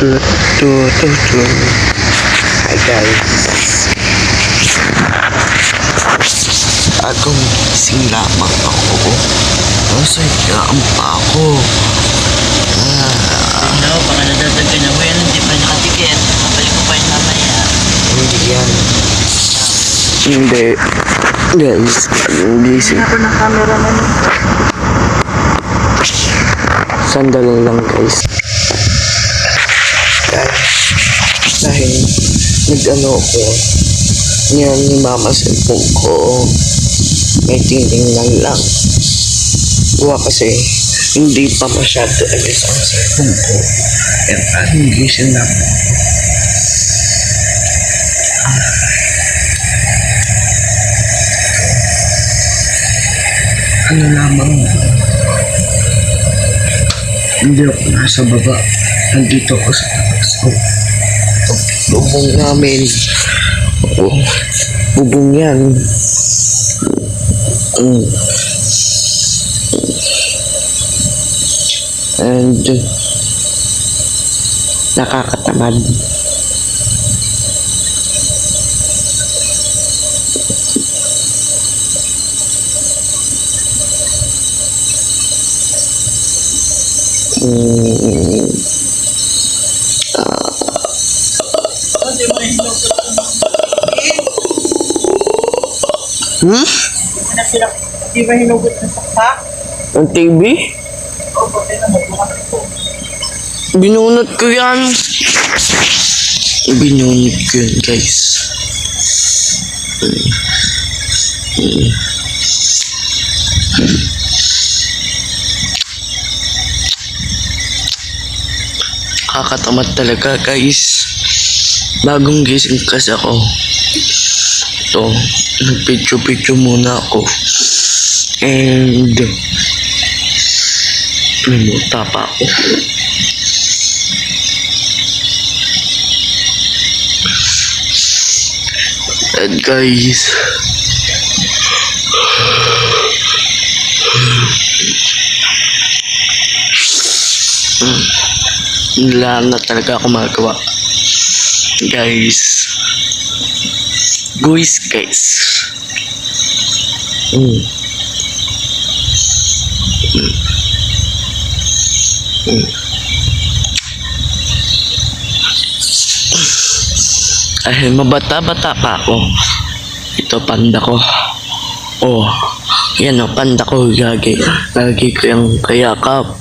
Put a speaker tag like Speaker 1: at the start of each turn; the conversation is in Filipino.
Speaker 1: Hi guys. Agong gising lamang ako. Nasayaan pa ako.
Speaker 2: No, baka nadadagay na mo yan, hindi pa nakatikit. Babalik ko pa yun mamaya.
Speaker 1: Hindi yan. Hindi. Guys, agong gising.
Speaker 2: Ako ng camera na nito.
Speaker 1: Sandali lang guys. Dahil nag-ano ko, niyan ni mama cellphone ko. May tingnan lang. Gawa kasi hindi pa masyado alis ang cellphone ko. Kaya parang gising lang. Ano lamang, hindi ako nasa baba. Nandito ako sa taas ko. Bubong namin. Oo. Bubong yan. And nakakatamad.
Speaker 2: Di ba hinugot na saksak?
Speaker 1: Ang TV?
Speaker 2: Oo, buti na magbukas ito.
Speaker 1: Binunot ko yan. Binunot ko yan, guys. Kakatamad talaga, guys. Bagong gising kasi ako. Ito, nagpicture-picture muna ako. And may muta pa ako. And guys, wala na talaga ako magawa. Guys, guys. Ay, mabata-bata pa ako. Ito, panda ko. Oh, yan o, panda ko. Lagi ko yung kayakap.